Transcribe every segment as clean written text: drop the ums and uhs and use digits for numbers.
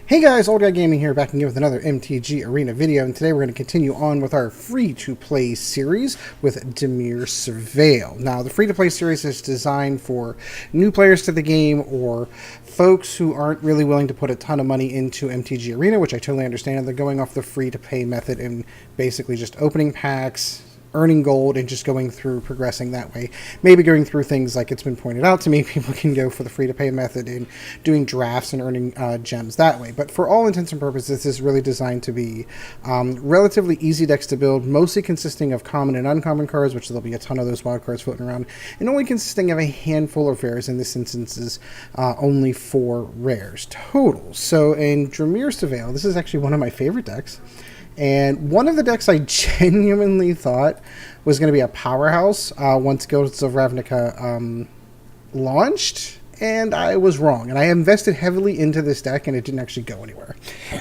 Hey guys, Old Guy Gaming here, back again with another MTG Arena video, and today we're going to continue on with our free-to-play series with Dimir Surveil. Now, the free-to-play series is designed for new players to the game or folks who aren't really willing to put a ton of money into MTG Arena, which I totally understand. They're going off the free-to-pay method and basically just opening packs, earning gold, and just going through progressing that way. Maybe going through things like it's been pointed out to me, people can go for the free-to-pay method and doing drafts and earning gems that way. But for all intents and purposes, this is really designed to be relatively easy decks to build, mostly consisting of common and uncommon cards, which there'll be a ton of those wild cards floating around, and only consisting of a handful of rares. In this instance is only 4 rares total. So in Dimir Surveil, this is actually one of my favorite decks. And one of the decks I genuinely thought was going to be a powerhouse once Guilds of Ravnica launched, and I was wrong. And I invested heavily into this deck, and it didn't actually go anywhere.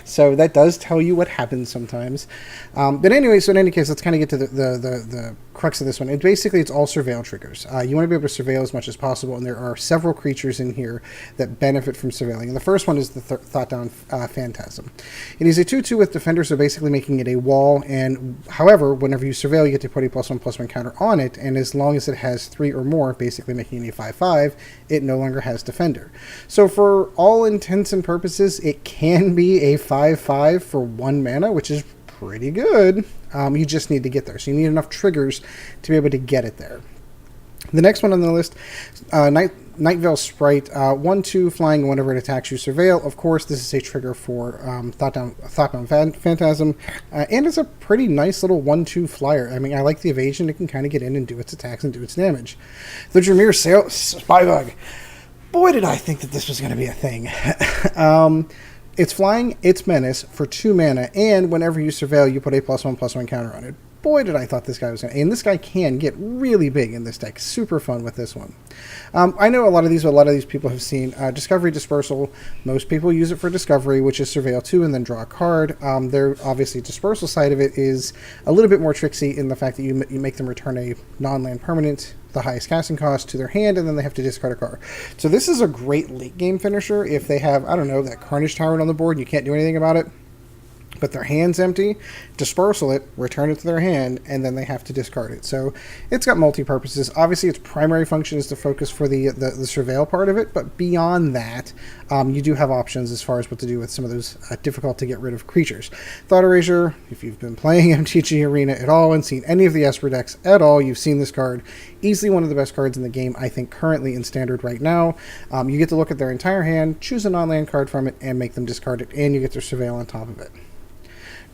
So that does tell you what happens sometimes. But anyway, so in any case, let's kind of get to the crux of this one. And basically, it's all surveil triggers. You want to be able to surveil as much as possible, and there are several creatures in here that benefit from surveilling. And the first one is the Thoughtbound Phantasm. It is a 2/2 with Defender, so basically making it a wall. And however, whenever you surveil, you get to put a +1/+1 counter on it, and as long as it has 3 or more, basically making it a 5/5, it no longer has Defender. So for all intents and purposes, it can be a 5/5 for 1 mana, which is pretty good. You just need to get there. So you need enough triggers to be able to get it there. The next one on the list, Nightveil Sprite, 1/2 flying whenever it attacks you, surveil. Of course, this is a trigger for Thoughtbound Phantasm, and it's a pretty nice little 1/2 flyer. I mean, I like the evasion. It can kind of get in and do its attacks and do its damage. The Dimir Spybug. Boy, did I think that this was going to be a thing. It's flying, it's menace for 2 mana, and whenever you surveil, you put a +1/+1 counter on it. Boy, did I thought this guy was going to... And this guy can get really big in this deck. Super fun with this one. I know a lot of these people have seen Discovery Dispersal. Most people use it for Discovery, which is surveil 2 and then draw a card. Their obviously Dispersal side of it is a little bit more tricksy in the fact that you make them return a non-land permanent, the highest casting cost, to their hand, and then they have to discard a card. So this is a great late game finisher if they have, I don't know, that Carnage Tyrant on the board and you can't do anything about it, but their hand's empty. Dispersal it, return it to their hand, and then they have to discard it. So it's got multi-purposes. Obviously, its primary function is to focus for the surveil part of it, but beyond that, you do have options as far as what to do with some of those difficult to get rid of creatures. Thought Erasure, if you've been playing MTG Arena at all and seen any of the Esper decks at all, you've seen this card. Easily one of the best cards in the game, I think, currently in Standard right now. You get to look at their entire hand, choose a non-land card from it, and make them discard it, and you get their surveil on top of it.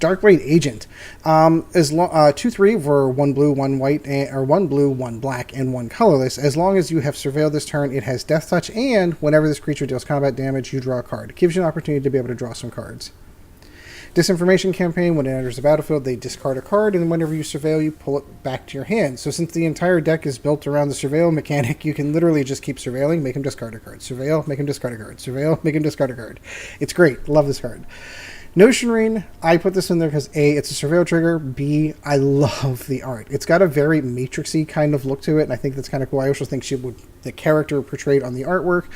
Darkblade Agent, 2/3 for 1 blue, 1 white, or 1 blue, 1 black, and 1 colorless. As long as you have surveilled this turn, it has Death Touch, and whenever this creature deals combat damage, you draw a card. It gives you an opportunity to be able to draw some cards. Disinformation Campaign, when it enters the battlefield, they discard a card, and whenever you surveil, you pull it back to your hand. So since the entire deck is built around the surveil mechanic, you can literally just keep surveilling, make him discard a card. Surveil, make him discard a card. Surveil, make him discard a card. It's great. Love this card. Notion Rain, I put this in there because A, it's a surveil trigger, B, I love the art. It's got a very Matrixy kind of look to it, and I think that's kind of cool. I also think the character portrayed on the artwork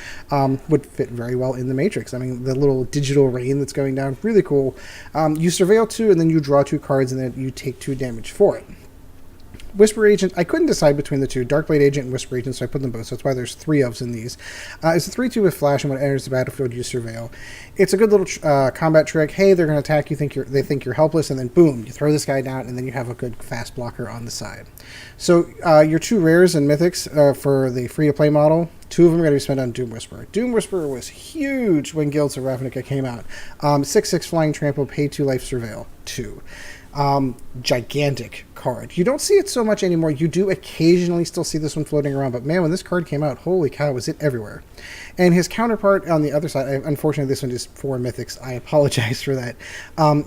would fit very well in the Matrix. I mean, the little digital rain that's going down, really cool. You surveil 2, and then you draw 2 cards, and then you take 2 damage for it. Whisper Agent, I couldn't decide between the two, Darkblade Agent and Whisper Agent, so I put them both, so that's why there's 3 ofs in these. It's a 3/2 with Flash, and when it enters the battlefield, you surveil. It's a good little combat trick. Hey, they're going to attack you, they think you're helpless, and then boom, you throw this guy down, and then you have a good fast blocker on the side. So your 2 rares and mythics for the free-to-play model, 2 of them are going to be spent on Doom Whisperer. Doom Whisperer was huge when Guilds of Ravnica came out. 6/6 flying trample, pay 2 life, surveil 2. Gigantic card. You don't see it so much anymore. You do occasionally still see this one floating around, but man, when this card came out, holy cow, was it everywhere. And his counterpart on the other side, unfortunately this one is 4 mythics, I apologize for that,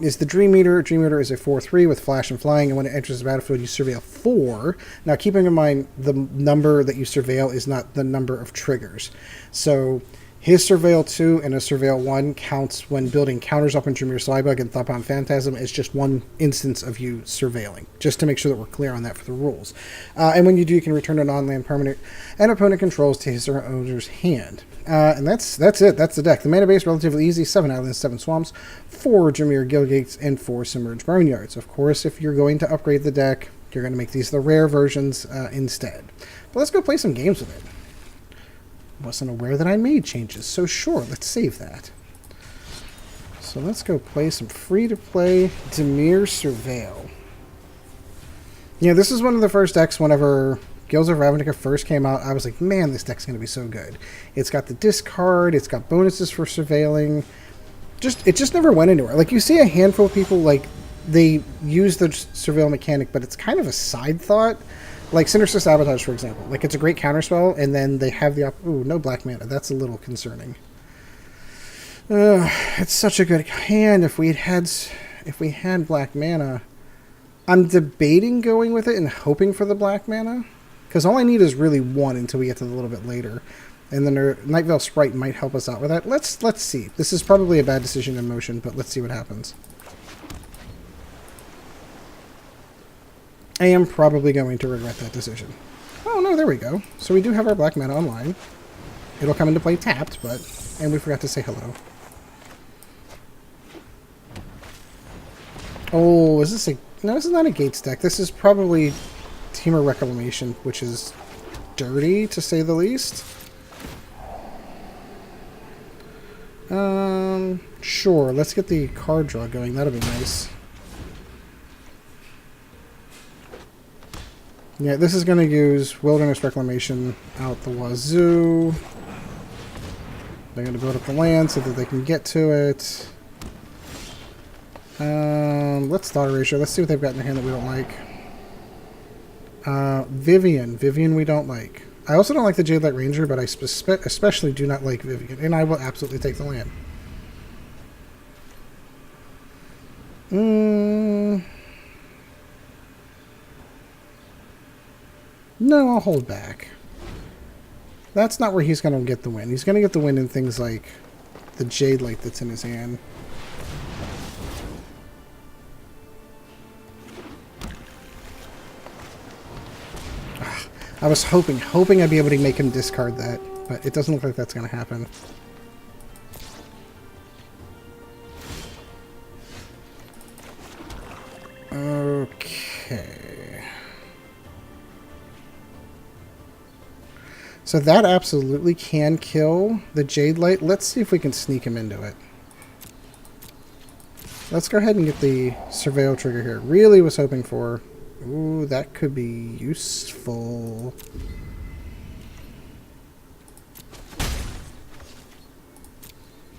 is the Dream Eater. Dream Eater is a 4/3 with Flash and Flying, and when it enters the battlefield, you surveil 4. Now, keeping in mind, the number that you surveil is not the number of triggers. So His Surveil 2 and a Surveil 1 counts when building counters up in Dimir Spybug and Thoughtbound Phantasm. It's just one instance of you surveilling, just to make sure that we're clear on that for the rules. And when you do, you can return a non-land permanent and opponent controls to his or her owner's hand. And that's it. That's the deck. The mana base, relatively easy. 7 islands, 7 swamps, 4 Dimir Guildgates, and 4 Submerged Boneyards. Of course, if you're going to upgrade the deck, you're going to make these the rare versions instead. But let's go play some games with it. Wasn't aware that I made changes, so sure, let's save that. So let's go play some free-to-play Dimir Surveil. Yeah, this is one of the first decks whenever Guilds of Ravnica first came out. I was like, man, this deck's going to be so good. It's got the discard, it's got bonuses for surveilling. It just never went anywhere. Like, you see a handful of people, like, they use the surveil mechanic, but it's kind of a side thought. Like Sinister Sabotage, for example. Like, it's a great counterspell, and then they have the ooh, no black mana. That's a little concerning. It's such a good hand. If we had black mana, I'm debating going with it and hoping for the black mana, because all I need is really 1 until we get to a little bit later, and then Nightveil Sprite might help us out with that. Let's see. This is probably a bad decision in motion, but let's see what happens. I am probably going to regret that decision. Oh, no, there we go. So we do have our black mana online. It'll come into play tapped, and we forgot to say hello. Oh, is this a... No, this is not a Gates deck. This is probably Dimir Reclamation, which is dirty, to say the least. Sure, let's get the card draw going. That'll be nice. Yeah, this is going to use Wilderness Reclamation out the wazoo. They're going to build up the land so that they can get to it. Let's Thought Erasure. Let's see what they've got in their hand that we don't like. Vivian we don't like. I also don't like the Jade Light Ranger, but I especially do not like Vivian, and I will absolutely take the land. No, I'll hold back. That's not where he's going to get the win. He's going to get the win in things like the Jade Light that's in his hand. I was hoping I'd be able to make him discard that, but it doesn't look like that's going to happen. Okay. So that absolutely can kill the Jade Light. Let's see if we can sneak him into it. Let's go ahead and get the Surveil trigger here. Really was hoping for... Ooh, that could be useful.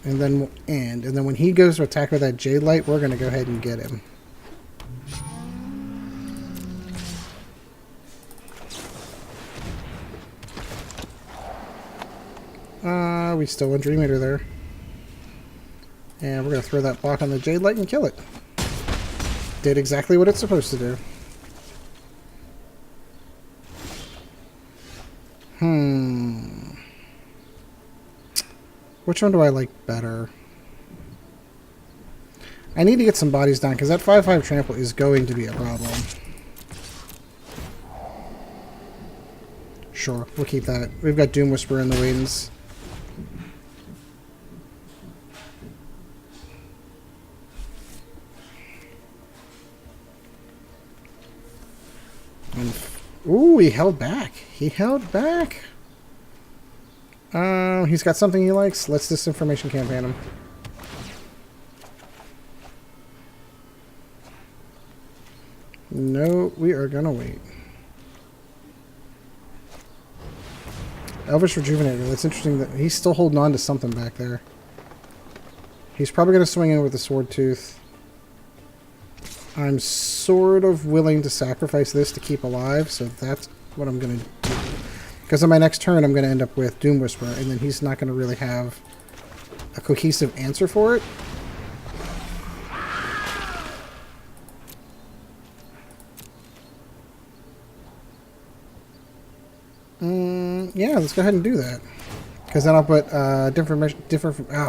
And then we'll end. And then when he goes to attack with that Jade Light, we're going to go ahead and get him. We still want Dream Eater there. And we're going to throw that block on the Jade Light and kill it. Did exactly what it's supposed to do. Which one do I like better? I need to get some bodies down, because that 5/5 trample is going to be a problem. Sure, we'll keep that. We've got Doom Whisperer in the wings. Ooh, he held back. He held back. He's got something he likes. Let's Disinformation Campaign him. No, we are gonna wait. Elvish Rejuvenator. That's interesting that he's still holding on to something back there. He's probably gonna swing in with a Sword Tooth. I'm sort of willing to sacrifice this to keep alive, so that's what I'm going to do. Because on my next turn, I'm going to end up with Doom Whisperer, and then he's not going to really have a cohesive answer for it. Yeah, let's go ahead and do that. Because then I'll put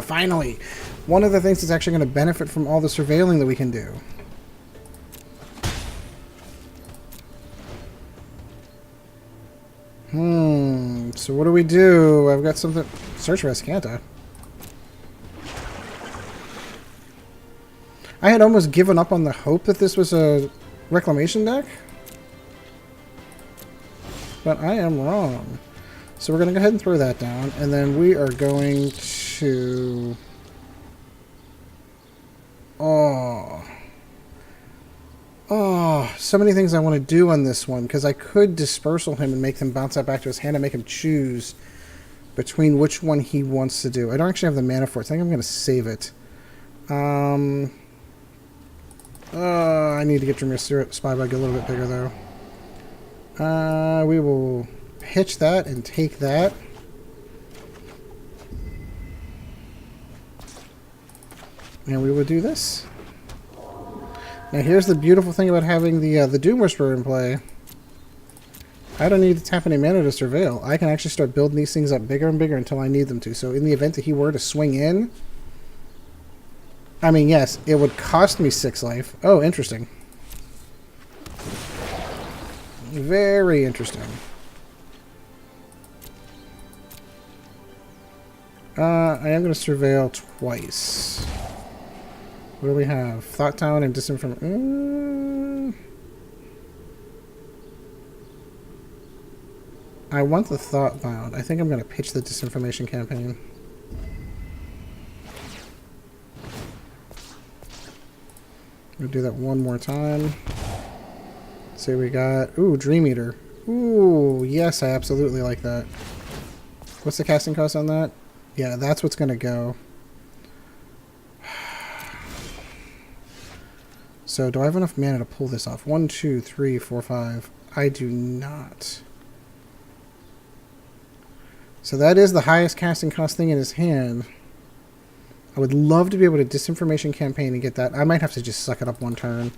finally, one of the things that's actually going to benefit from all the surveilling that we can do. So what do we do? I've got something. Search for Escanta. I had almost given up on the hope that this was a Reclamation deck. But I am wrong. So we're going to go ahead and throw that down. And then we are going to... Oh, so many things I want to do on this one. Because I could Dispersal him and make him bounce that back to his hand and make him choose between which one he wants to do. I don't actually have the mana for it. So I think I'm going to save it. I need to get Dimir Spybug a little bit bigger, though. We will hitch that and take that. And we will do this. Now here's the beautiful thing about having the Doom Whisperer in play. I don't need to tap any mana to Surveil. I can actually start building these things up bigger and bigger until I need them to. So in the event that he were to swing in... I mean, yes, it would cost me 6 life. Oh, interesting. Very interesting. I am going to Surveil twice. What do we have? Thoughtbound and Disinformation. I want the Thoughtbound. I think I'm going to pitch the Disinformation Campaign. We'll do that one more time. See what we got. Ooh, Dream Eater. Ooh, yes, I absolutely like that. What's the casting cost on that? Yeah, that's what's going to go. So, do I have enough mana to pull this off? 1, 2, 3, 4, 5. I do not. So that is the highest casting cost thing in his hand. I would love to be able to Disinformation Campaign and get that. I might have to just suck it up one turn.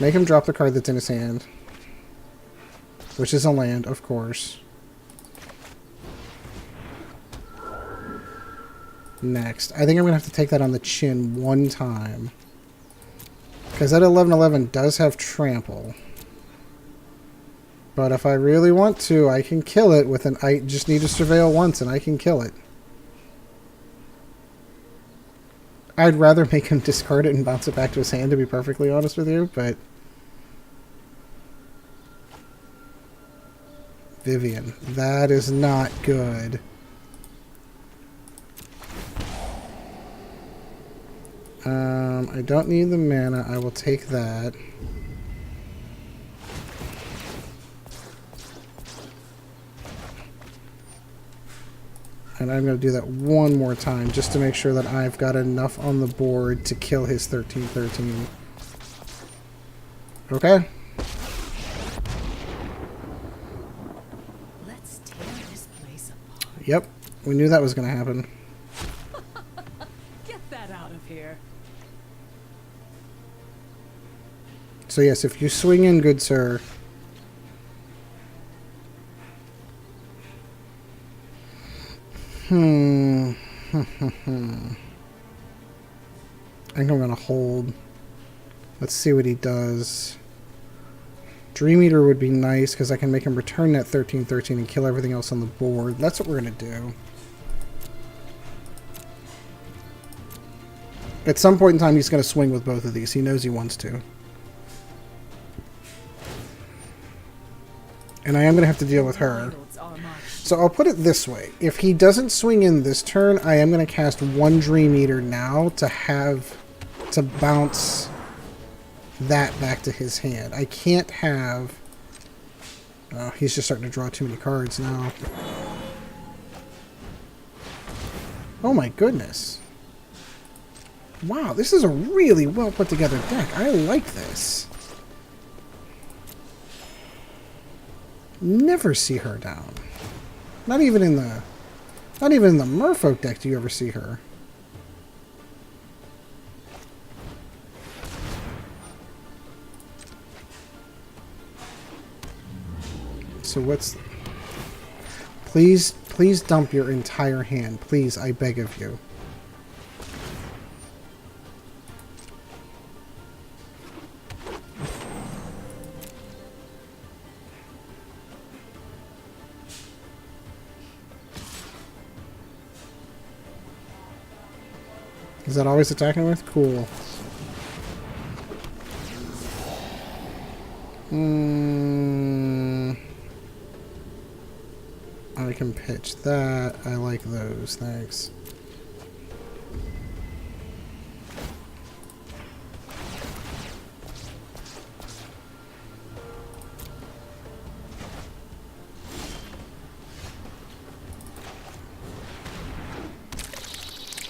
Make him drop the card that's in his hand. Which is a land, of course. Next. I think I'm going to have to take that on the chin one time. Because that 11/11 does have trample. But if I really want to, I can kill it with an... I just need to Surveil once and I can kill it. I'd rather make him discard it and bounce it back to his hand, to be perfectly honest with you, but... Vivian. That is not good. I don't need the mana. I will take that. And I'm going to do that one more time just to make sure that I've got enough on the board to kill his 13/13. Okay. Let's tear this place apart. Yep. We knew that was going to happen. Get that out of here. So yes, if you swing in, good sir. I think I'm going to hold. Let's see what he does. Dream Eater would be nice because I can make him return that 13/13 and kill everything else on the board. That's what we're going to do. At some point in time, he's going to swing with both of these. He knows he wants to. And I am going to have to deal with her. So I'll put it this way. If he doesn't swing in this turn, I am going to cast one Dream Eater now to bounce that back to his hand. I can't have... Oh, he's just starting to draw too many cards now. Oh my goodness. Wow, this is a really well put together deck. I like this. Never see her down. Not even in the Merfolk deck do you ever see her. So what's Please, please dump your entire hand. Please, I beg of you. Is that always attacking with? Cool. I can pitch that. I like those. Thanks.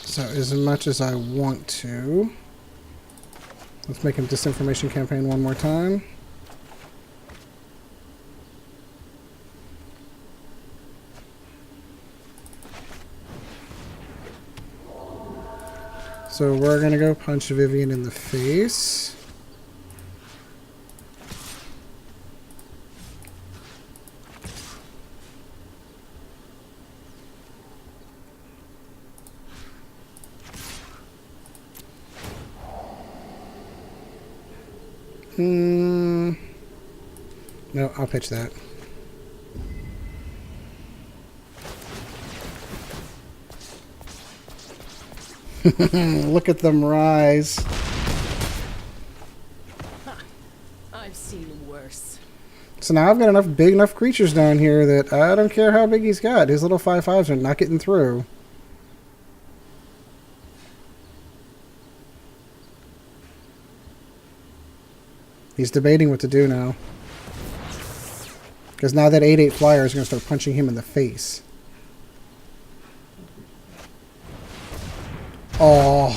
So as much as I want to, let's make him Disinformation Campaign one more time. So we're going to go punch Vivian in the face. No, I'll pitch that. Look at them rise. I've seen worse. So now I've got enough big enough creatures down here that I don't care how big he's got. His little 5/5s are not getting through. He's debating what to do now. Because now that 8/8 flyer is going to start punching him in the face. Oh.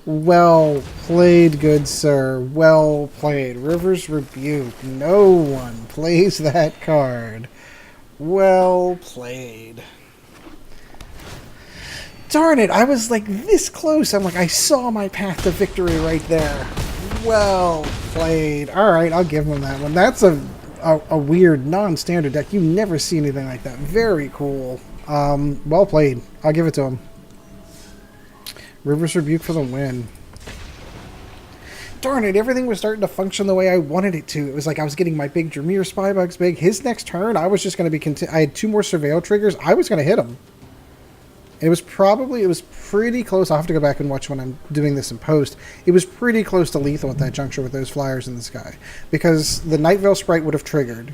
Well played, good sir. Well played. River's Rebuke. No one plays that card. Well played. Darn it, I was like this close. I'm like, I saw my path to victory right there. Well played. Alright, I'll give him that one. That's a weird, non-standard deck. You never see anything like that. Very cool. Well played. I'll give it to him. River's Rebuke for the win. Darn it, everything was starting to function the way I wanted it to. It was like I was getting my big Dimir Spybugs big. His next turn, I was just going to be... I had 2 more Surveil triggers. I was going to hit him. It was pretty close. I'll have to go back and watch when I'm doing this in post. It was pretty close to lethal at that juncture with those flyers in the sky. Because the Nightveil Sprite would have triggered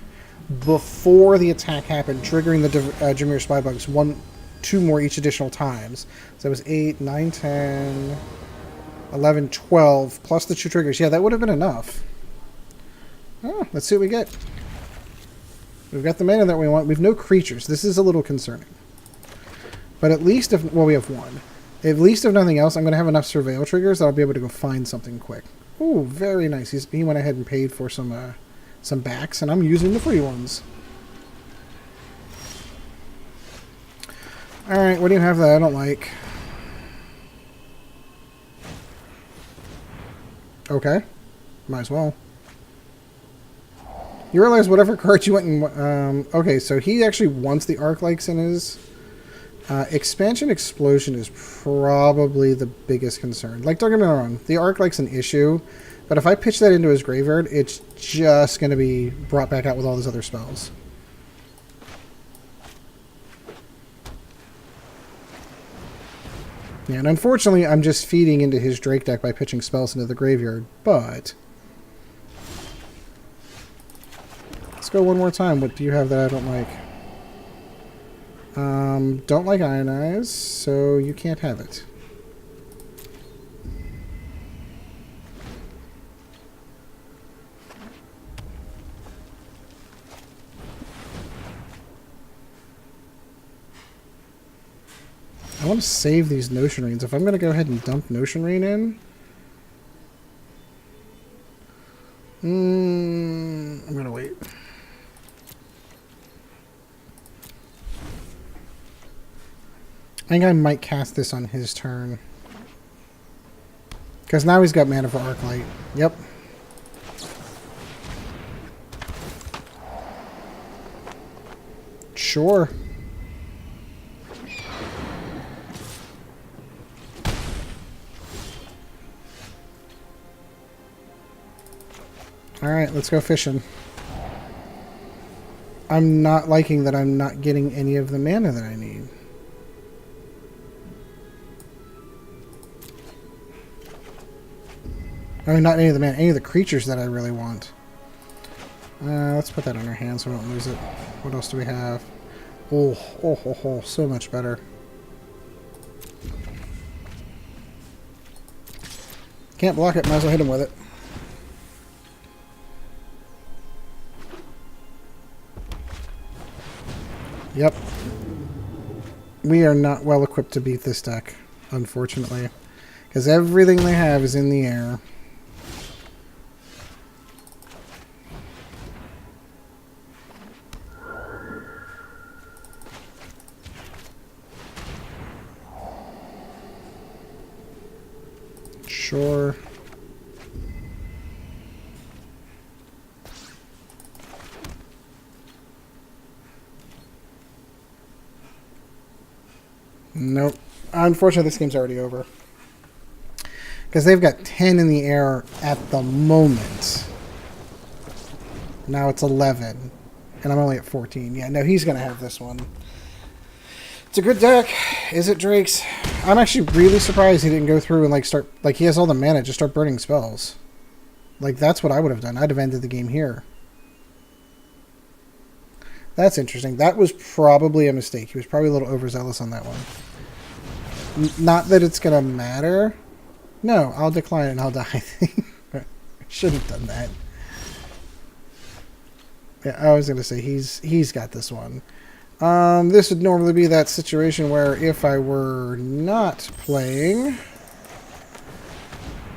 before the attack happened, triggering the Dimir Spybugs 2 more each additional times. So it was 8, 9, 10, 11, 12, plus the 2 triggers. Yeah, that would have been enough. Oh, let's see what we get. We've got the mana that we want. We've no creatures. This is a little concerning. But at least if... Well, we have 1. At least if nothing else, I'm going to have enough Surveil triggers that I'll be able to go find something quick. Ooh, very nice. He went ahead and paid for some backs, and I'm using the free ones. Alright, what do you have that I don't like? Okay. Might as well. You realize whatever card you went and... okay, so he actually wants the Arc-Likes in his... Expansion Explosion is probably the biggest concern. Like, don't get me wrong, the Arc-Like's an issue, but if I pitch that into his graveyard, it's just going to be brought back out with all those other spells. Yeah, and unfortunately, I'm just feeding into his Drake deck by pitching spells into the graveyard, but... Let's go one more time. What do you have that I don't like? Don't like Ionize, so you can't have it. I want to save these Notion Rains. If I'm going to go ahead and dump Notion Rain in... I'm going to wait. I think I might cast this on his turn. Because now he's got mana for Arclight. Yep. Sure. Alright, let's go fishing. I'm not liking that I'm not getting any of the mana that I need. I mean, not any of the mana, any of the creatures that I really want. Let's put that in our hand so we don't lose it. What else do we have? Oh, so much better. Can't block it, might as well hit him with it. Yep. We are not well equipped to beat this deck, unfortunately. Because everything they have is in the air. Sure. Nope. Unfortunately, this game's already over. Because they've got 10 in the air at the moment. Now it's 11. And I'm only at 14. Yeah, no, he's going to have this one. It's a good deck. Is it Drake's? I'm actually really surprised he didn't go through and start... he has all the mana, just start burning spells. That's what I would have done. I'd have ended the game here. That's interesting. That was probably a mistake. He was probably a little overzealous on that one. Not that it's going to matter. No, I'll decline it and I'll die. I should have done that. Yeah, I was going to say he's got this one. This would normally be that situation where if I were not playing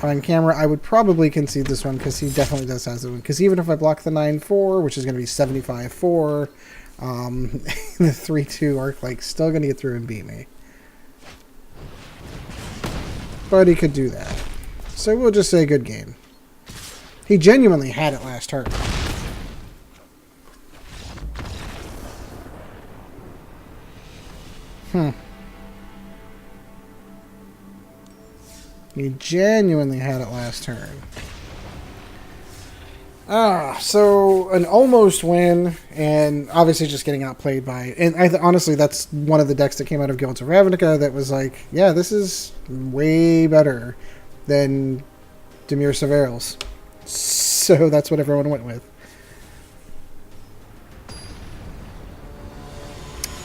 on camera, I would probably concede this one because he definitely does have the one. Because even if I block the 9-4, which is going to be 75-4, the 3-2 arc, still going to get through and beat me. But he could do that. So we'll just say good game. He genuinely had it last turn. He genuinely had it last turn. So an almost win, and obviously just getting outplayed by... And honestly, that's one of the decks that came out of Guilds of Ravnica that was yeah, this is way better than Dimir Surveil's. So that's what everyone went with.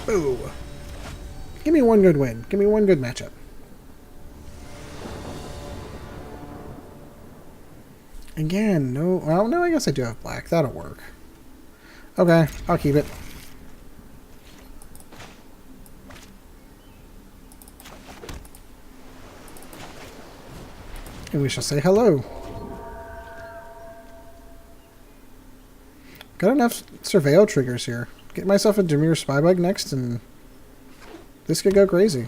Ooh. Give me one good win. Give me one good matchup. Again, no... Well, no, I guess I do have black. That'll work. Okay, I'll keep it. And we shall say hello. Got enough Surveil triggers here. Get myself a Dimir Spybug next, and this could go crazy.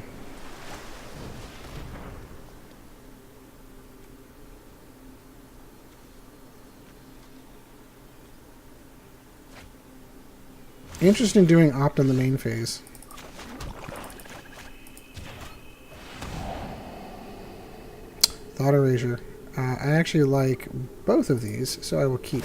Interesting doing opt on the main phase. Thought Erasure. I actually like both of these, so I will keep.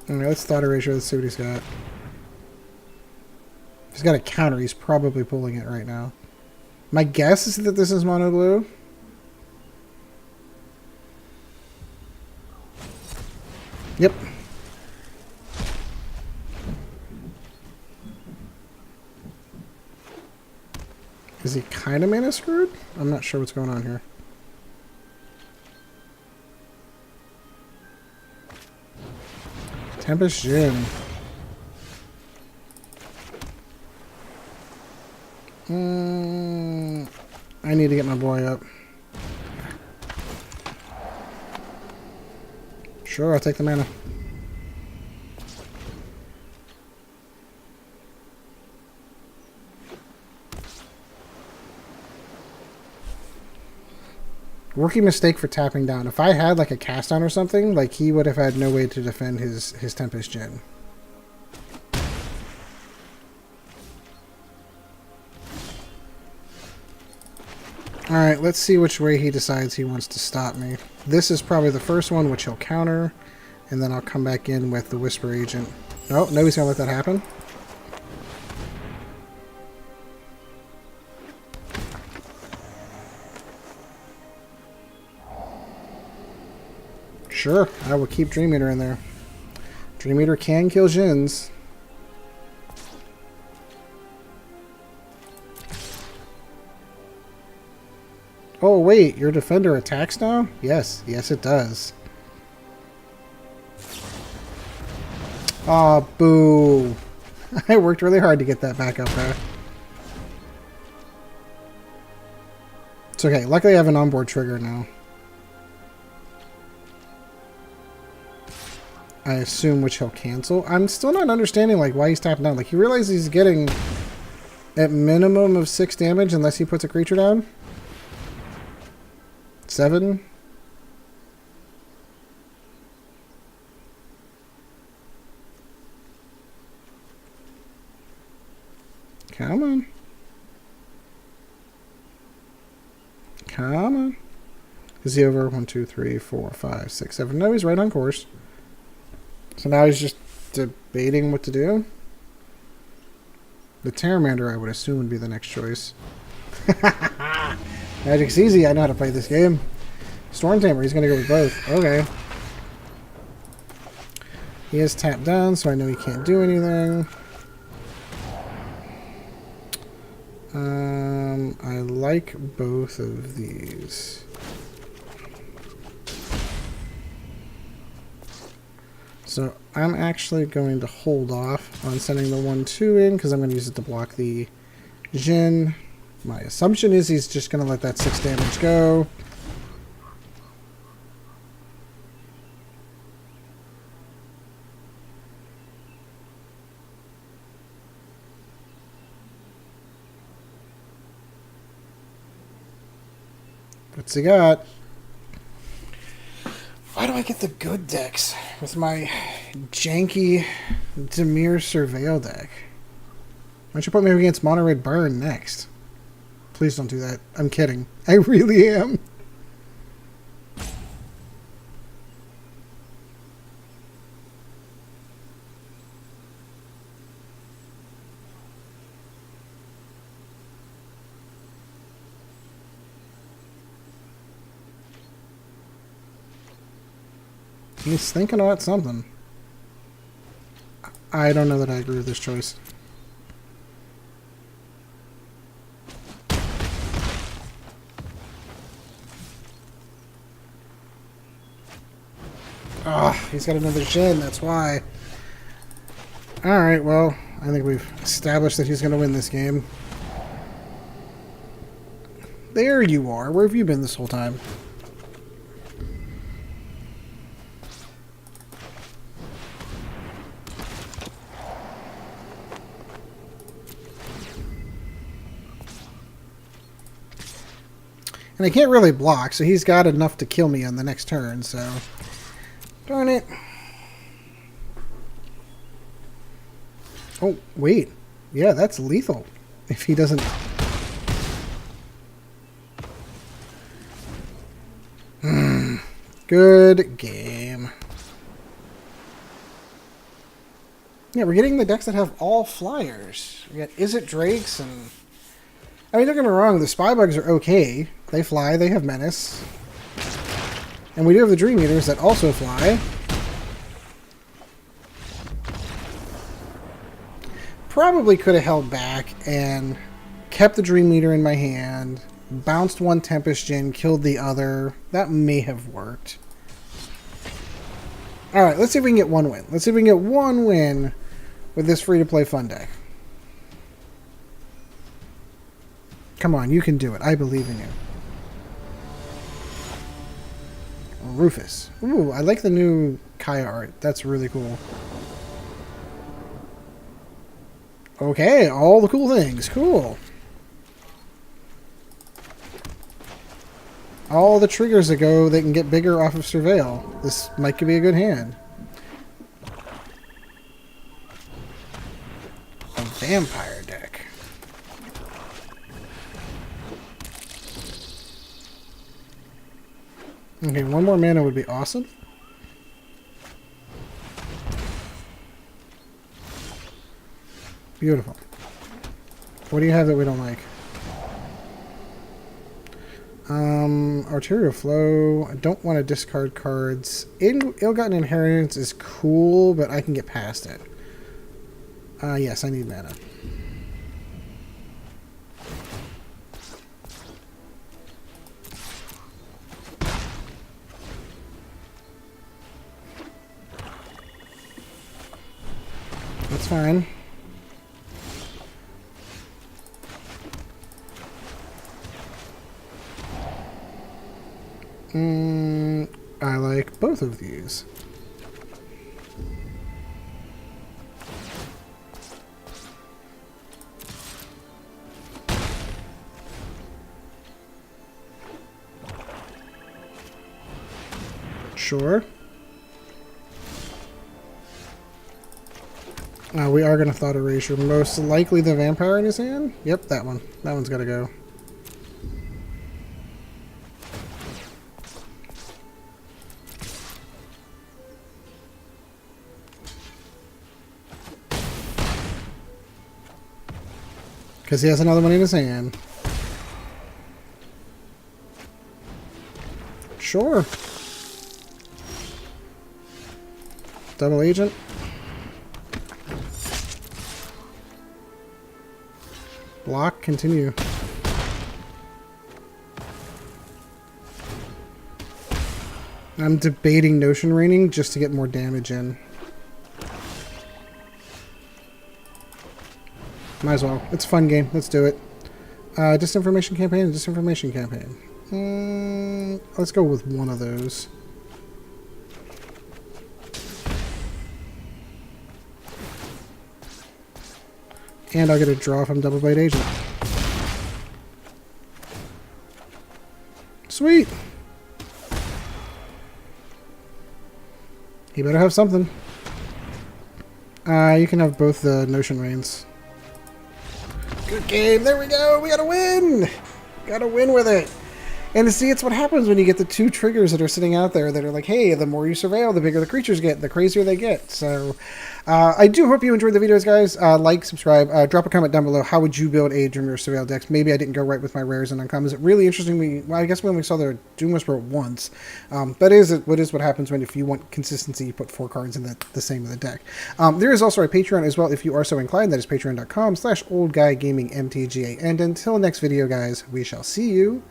Alright, let's Thought Erasure. Let's see what he's got. If he's got a counter, he's probably pulling it right now. My guess is that this is mono blue. Yep. Is he kind of mana screwed? I'm not sure what's going on here. Tempest Jin. I need to get my boy up. Sure, I'll take the mana. Rookie mistake for tapping down. If I had like a cast on or something, like he would have had no way to defend his Tempest Djinn. Alright, let's see which way he decides he wants to stop me. This is probably the first one, which he'll counter, and then I'll come back in with the Whisper Agent. No, nobody's gonna let that happen. Sure, I will keep Dream Eater in there. Dream Eater can kill Djinns. Oh wait, your defender attacks now? Yes, yes it does. Aw, boo. I worked really hard to get that back up there. It's okay, luckily I have an onboard trigger now. I assume which he'll cancel. I'm still not understanding like why he's tapping down. Like he realizes he's getting at minimum of 6 damage unless he puts a creature down. 7. Come on. Come on. Is he over? 1, 2, 3, 4, 5, 6, 7. No, he's right on course. So now he's just debating what to do. The Pteramander, I would assume, would be the next choice. Magic's easy. I know how to play this game. Stormtamer, he's going to go with both. Okay. He is tapped down, so I know he can't do anything. I like both of these. So I'm actually going to hold off on sending the 1/2 in because I'm going to use it to block the Djinn. My assumption is he's just going to let that 6 damage go. What's he got? Why do I get the good decks with my janky Dimir Surveil deck? Why don't you put me against Mono Red Burn next? Please don't do that. I'm kidding. I really am. He's thinking about something. I don't know that I agree with this choice. Ah, oh, he's got another Djinn, that's why. Alright, well, I think we've established that he's going to win this game. There you are. Where have you been this whole time? And I can't really block, so he's got enough to kill me on the next turn, so... Darn it. Oh, wait. Yeah, that's lethal. If he doesn't... Good game. Yeah, we're getting the decks that have all flyers. We got Izzet Drakes and... I mean, don't get me wrong, the Spybugs are okay. They fly, they have menace. And we do have the Dream Eaters that also fly. Probably could have held back and kept the Dream Eater in my hand, bounced one Tempest Djinn, killed the other. That may have worked. Alright, let's see if we can get one win. Let's see if we can get one win with this free-to-play fun deck. Come on, you can do it. I believe in you. Rufus. Ooh, I like the new Kaya art. That's really cool. Okay, all the cool things. Cool. all the triggers that go that can get bigger off of Surveil. This might be a good hand. A vampire deck. Okay, one more mana would be awesome. Beautiful. What do you have that we don't like? Arterial Flow. I don't want to discard cards. Ill-Gotten Inheritance is cool, but I can get past it. Yes, I need mana. That's fine. I like both of these. Sure. We are going to Thought Erasure. Most likely the vampire in his hand? Yep, that one. That one's got to go. Because he has another one in his hand. Sure. Double agent. Block, continue. I'm debating Notion Raining just to get more damage in. Might as well. It's a fun game. Let's do it. Disinformation Campaign and Disinformation Campaign. Let's go with one of those. And I'll get a draw from Darkblade Agent. Sweet! He better have something. You can have both the Notion Rains. Good game! There we go! We gotta win! Gotta win with it! And to see, it's what happens when you get the two triggers that are sitting out there that are like, hey, the more you surveil, the bigger the creatures get, the crazier they get. So, I do hope you enjoyed the videos, guys. Like, subscribe, drop a comment down below. How would you build a Dimir Surveil deck? Maybe I didn't go right with my rares and uncommons. It really interesting. Well, I guess we only saw the Doom Whisperer once. That is what happens when, if you want consistency, you put 4 cards in the same of the deck. There is also a Patreon as well if you are so inclined. That is patreon.com/oldguygamingmtga. And until next video, guys, we shall see you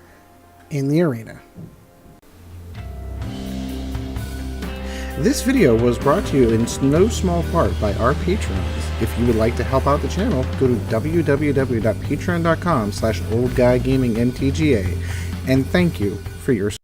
in the arena. This video was brought to you in no small part by our patrons. If you would like to help out the channel, go to www.patreon.com/oldguygamingmtga, and thank you for your support.